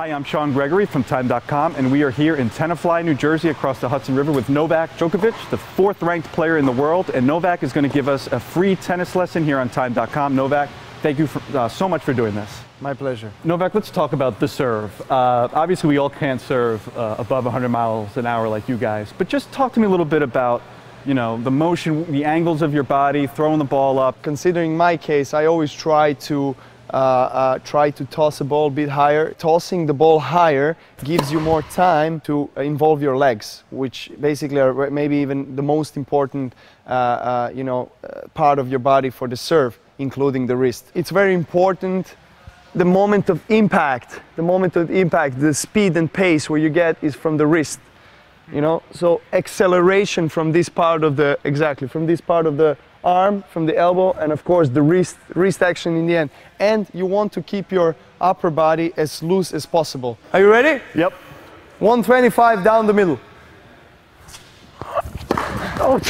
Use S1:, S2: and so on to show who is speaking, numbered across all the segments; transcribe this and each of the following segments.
S1: Hi, I'm Sean Gregory from Time.com, and we are here in Tenafly, New Jersey, across the Hudson River with Novak Djokovic, the 4th-ranked player in the world. And Novak is going to give us a free tennis lesson here on Time.com. Novak, thank you so much for doing this.
S2: My pleasure.
S1: Novak, let's talk about the serve. Obviously, we all can't serve above 100 miles an hour like you guys, but just talk to me a little bit about, you know, the motion, the angles of your body, throwing the ball up.
S2: Considering my case, I always try to toss a ball a bit higher. Tossing the ball higher gives you more time to involve your legs, which basically are maybe even the most important part of your body for the serve, including the wrist. It's very important. The moment of impact, the speed and pace where you get is from the wrist. You know, so acceleration from this part of the, from this part of the arm, from the elbow, and of course the wrist action in the end. And you want to keep your upper body as loose as possible. Are you ready?
S1: Yep.
S2: 125 down the middle. Oh.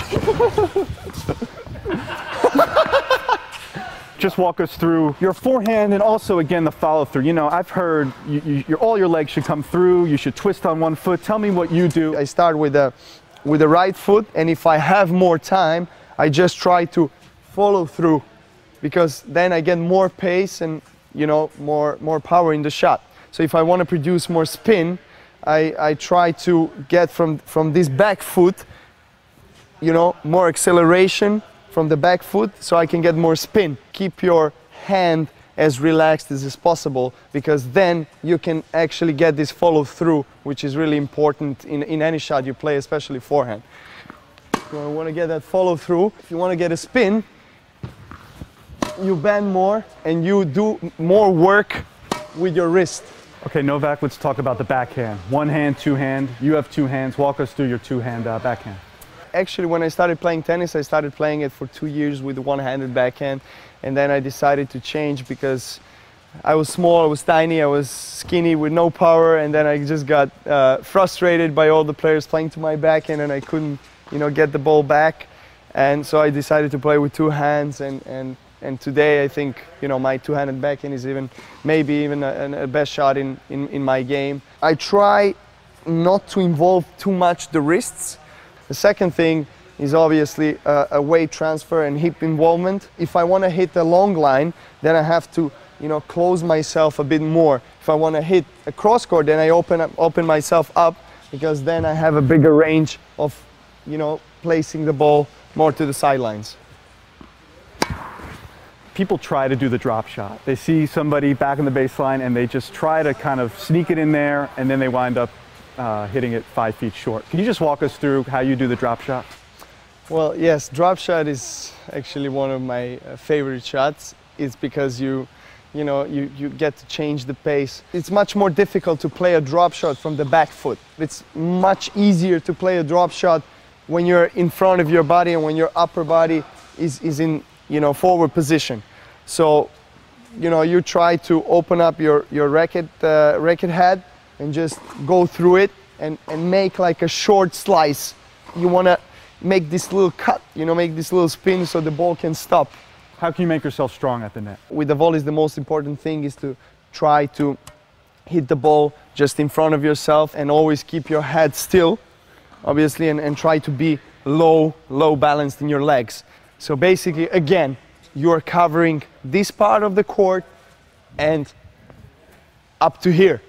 S1: Just walk us through your forehand and also, again, the follow-through. You know, I've heard all your legs should come through, you should twist on one foot. Tell me what you do.
S2: I start with the right foot, and if I have more time, I just try to follow through, because then I get more pace and, you know, more power in the shot. So if I want to produce more spin, I try to get from this back foot, you know, more acceleration from the back foot, so I can get more spin. Keep your hand as relaxed as possible, because then you can actually get this follow through, which is really important in any shot you play, especially forehand. You want to get that follow through. If you want to get a spin, you bend more and you do more work with your wrist.
S1: Okay, Novak, let's talk about the backhand. One hand, two hand. You have two hands. Walk us through your two-hand backhand.
S2: Actually, when I started playing tennis, I started playing it for 2 years with one-handed backhand, and then I decided to change because I was small, I was tiny, I was skinny with no power, and then I just got frustrated by all the players playing to my backhand, and I couldn't, you know, get the ball back. And so I decided to play with two hands, and today I think, you know, my two-handed backhand is maybe even a best shot in my game. I try not to involve too much the wrists. The second thing is obviously a weight transfer and hip involvement. If I want to hit a long line, then I have to, you know, close myself a bit more. If I want to hit a cross court, then I open myself up, because then I have a bigger range of, you know, placing the ball more to the sidelines.
S1: People try to do the drop shot. They see somebody back in the baseline and they just try to kind of sneak it in there, and then they wind up hitting it 5 feet short. Can you just walk us through how you do the drop shot?
S2: Well, yes, drop shot is actually one of my favorite shots. It's because you get to change the pace. It's much more difficult to play a drop shot from the back foot. It's much easier to play a drop shot when you're in front of your body and when your upper body is in, you know, forward position. So, you know, you try to open up your racket head and just go through it and make like a short slice. You want to make this little cut, you know, make this little spin so the ball can stop.
S1: How can you make yourself strong at the net?
S2: With the volleys, the most important thing is to try to hit the ball just in front of yourself and always keep your head still, obviously, and try to be low balanced in your legs. So basically, again, you're covering this part of the court and up to here.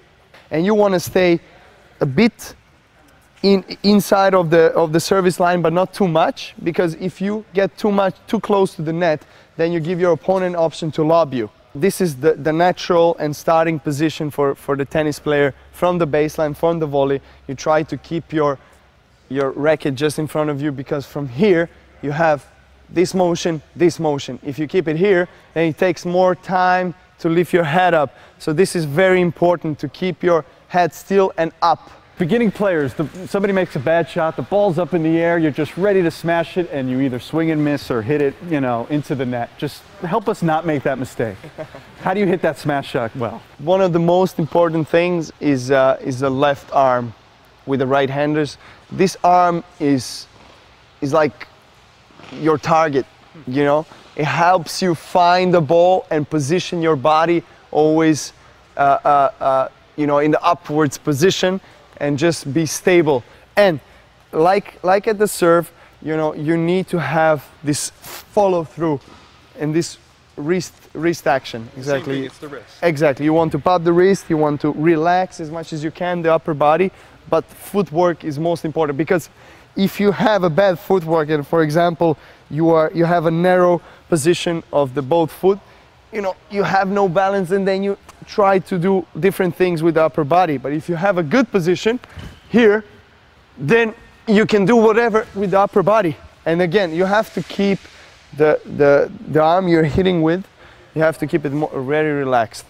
S2: And you want to stay a bit inside of the service line, but not too much, because if you get too close to the net, then you give your opponent option to lob you. This is the natural and starting position for the tennis player from the baseline, from the volley. You try to keep your racket just in front of you, because from here you have this motion, this motion. If you keep it here, then it takes more time to lift your head up. So this is very important, to keep your head still and up.
S1: Beginning players, somebody makes a bad shot, the ball's up in the air, you're just ready to smash it, and you either swing and miss or hit it, you know, into the net. Just help us not make that mistake. How do you hit that smash shot well?
S2: One of the most important things is the left arm with the right-handers. This arm is like your target, you know. It helps you find the ball and position your body always you know, in the upwards position and just be stable. And like at the serve, you know, you need to have this follow through and this wrist action. Exactly.
S1: Same thing, it's the wrist.
S2: Exactly. You want to pop the wrist, you want to relax as much as you can the upper body, but footwork is most important, because if you have a bad footwork and, for example, you have a narrow position of the both foot, you know, you have no balance, and then you try to do different things with the upper body. But if you have a good position here, then you can do whatever with the upper body. And again, you have to keep the arm you're hitting with, you have to keep it very relaxed.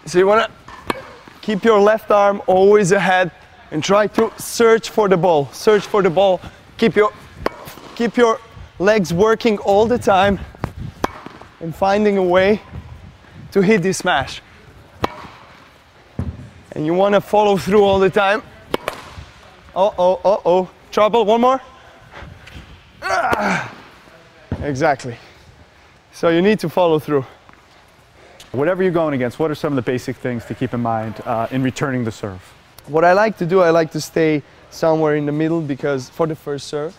S2: So you want to keep your left arm always ahead and try to search for the ball. Search for the ball. Keep your legs working all the time and finding a way to hit this smash. And you want to follow through all the time. Uh-oh. Trouble, one more. Exactly. So you need to follow through.
S1: Whatever you're going against, what are some of the basic things to keep in mind in returning the serve?
S2: What I like to do, I like to stay somewhere in the middle, because for the first serve,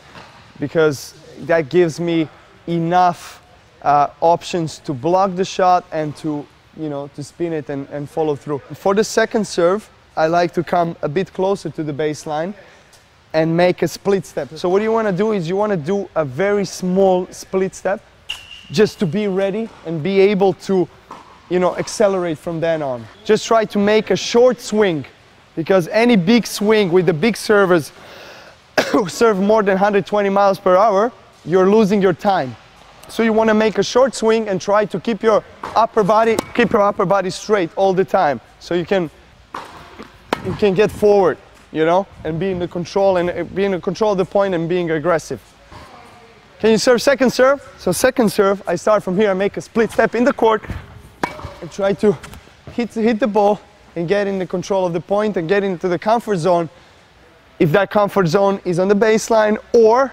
S2: because that gives me enough options to block the shot and to, you know, to spin it and follow through. For the second serve, I like to come a bit closer to the baseline and make a split step. So what you want to do is you want to do a very small split step, just to be ready and be able to, you know, accelerate from then on. Just try to make a short swing, because any big swing with the big servers who serve more than 120 miles per hour, you're losing your time. So you want to make a short swing and try to keep your upper body straight all the time, so you can get forward, you know, and be in the control of the point and being aggressive. Can you serve second serve? So second serve, I start from here, I make a split step in the court and try to hit the ball and get in the control of the point and get into the comfort zone, if that comfort zone is on the baseline, or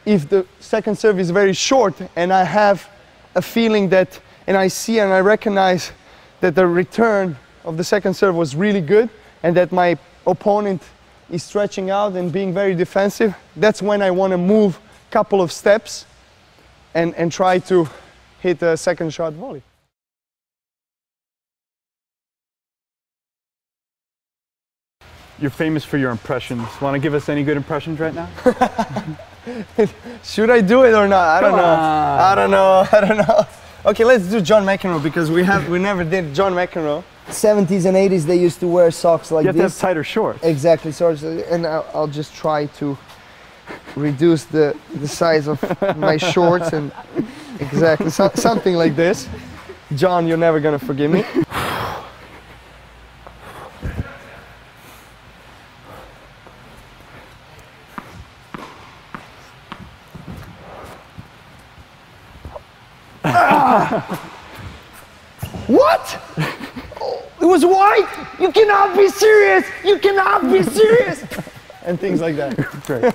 S2: if the second serve is very short and I have a feeling that, and I see and I recognize that the return of the second serve was really good and that my opponent is stretching out and being very defensive, that's when I want to move a couple of steps and try to hit a second shot volley.
S1: You're famous for your impressions. Want to give us any good impressions right now?
S2: Should I do it or not? I don't know. Okay, let's do John McEnroe, because we never did John McEnroe. 70s and 80s, they used to wear socks like this.
S1: You have to have tighter shorts.
S2: Exactly, and I'll just try to reduce the size of my shorts, and exactly something like this. John, you're never gonna forgive me. What? Oh, it was white? You cannot be serious! You cannot be serious! And things like that.
S1: Great.